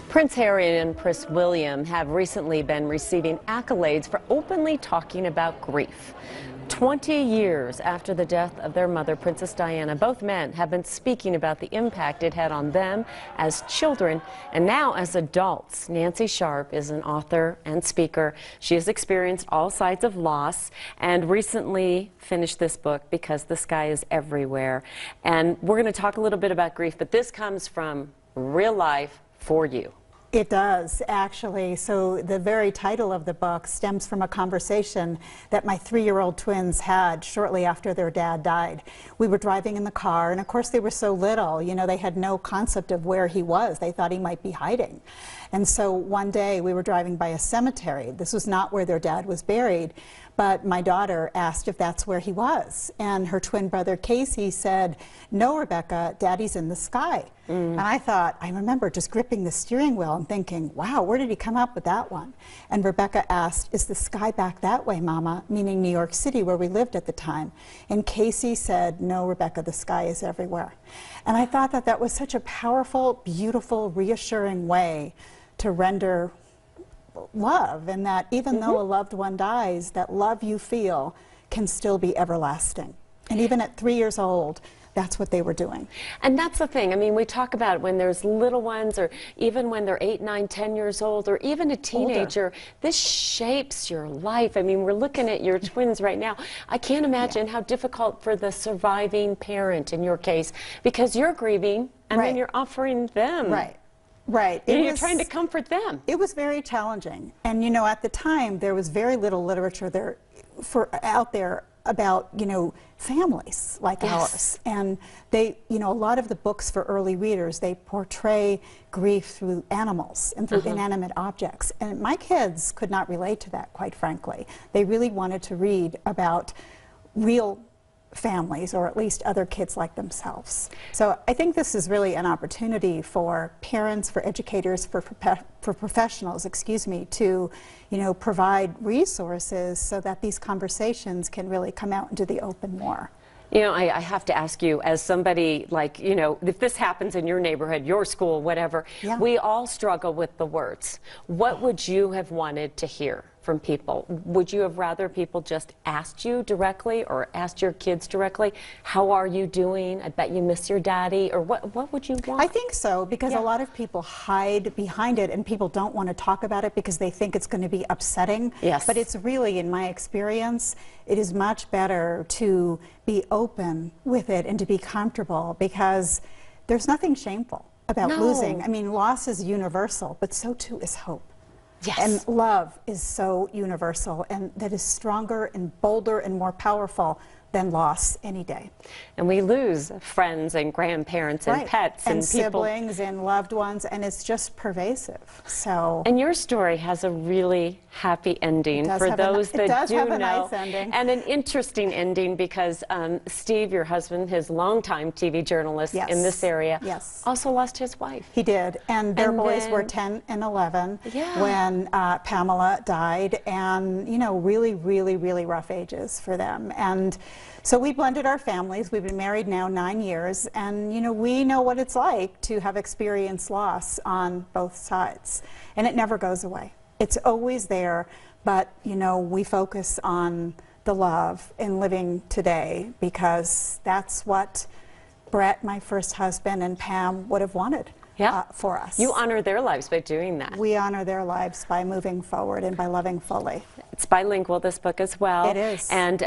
Prince Harry and Prince William have recently been receiving accolades for openly talking about grief. 20 years after the death of their mother, Princess Diana, both men have been speaking about the impact it had on them as children and now as adults. Nancy Sharp is an author and speaker. She has experienced all sides of loss and recently finished this book, Because the Sky is Everywhere. And we're going to talk a little bit about grief, but this comes from real life for you. It does, actually. So the very title of the book stems from a conversation that my 3-year-old twins had shortly after their dad died. We were driving in the car, and of course they were so little, you know, they had no concept of where he was. They thought he might be hiding. And so one day we were driving by a cemetery. This was not where their dad was buried, but my daughter asked if that's where he was. And her twin brother Casey said, "No, Rebecca, Daddy's in the sky." And I remember just gripping the steering wheel and thinking, wow, where did he come up with that one? And Rebecca asked, "Is the sky back that way, Mama?" Meaning New York City, where we lived at the time. And Casey said, "No, Rebecca, the sky is everywhere." And I thought that that was such a powerful, beautiful, reassuring way to render love, and that even though a loved one dies, that love you feel can still be everlasting. And even at 3 years old, that's what they were doing. And that's the thing. I mean, we talk about when there's little ones, or even when they're 8, 9, 10 years old, or even a teenager, older. This shapes your life. I mean, we're looking at your twins right now. I can't imagine how difficult for the surviving parent in your case, because you're grieving and then you're offering them. Right. You're trying to comfort them. It was very challenging. And, you know, at the time, there was very little literature out there about, you know, families like ours. And they, you know, a lot of the books for early readers, they portray grief through animals and through inanimate objects. And my kids could not relate to that, quite frankly. They really wanted to read about real families, or at least other kids like themselves. So I think this is really an opportunity for parents, for educators, for professionals, excuse me, to, you know, provide resources so that these conversations can really come out into the open more. You know, I have to ask you, as somebody like, you know, if this happens in your neighborhood, your school, whatever, we all struggle with the words. What would you have wanted to hear from people? Would you have rather people just asked you directly, or asked your kids directly, "How are you doing? I bet you miss your daddy," or what would you want? I think so, because a lot of people hide behind it, and people don't want to talk about it because they think it's going to be upsetting. But it's really, in my experience, it is much better to be open with it and to be comfortable, because there's nothing shameful about losing. I mean, loss is universal, but so too is hope. And love is so universal, and that is stronger and bolder and more powerful than loss any day. And we lose friends and grandparents and pets and people. Siblings and loved ones, and it's just pervasive. So. And your story has a really happy ending for those that do know. Nice ending. And an interesting ending, because Steve, your husband, his longtime TV journalist in this area, also lost his wife. He did, and their boys were 10 and 11 when Pamela died, and, you know, really, really, really rough ages for them. And so we blended our families. We've been married now 9 years, and, you know, we know what it's like to have experienced loss on both sides, and it never goes away. It's always there, but, you know, we focus on the love in living today, because that's what Brett, my first husband, and Pam would have wanted for us. You honor their lives by doing that. We honor their lives by moving forward and by loving fully. It's bilingual, this book, as well. It is. And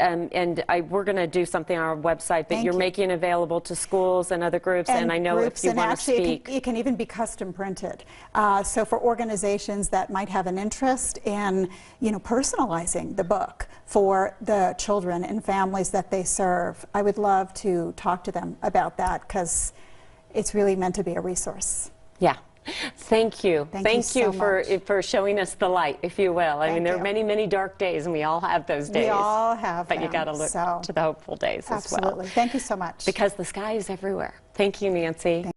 we're going to do something on our website that you're making available to schools and other groups, and I know if you want to speak. It can even be custom printed. So for organizations that might have an interest in, you know, personalizing the book for the children and families that they serve, I would love to talk to them about that, because it's really meant to be a resource. Yeah. Thank you. Thank you so for showing us the light, if you will. I mean, there are many, many dark days, and we all have those days. We all have But you got to look to the hopeful days as well. Absolutely. Thank you so much. Because the sky is everywhere. Thank you, Nancy.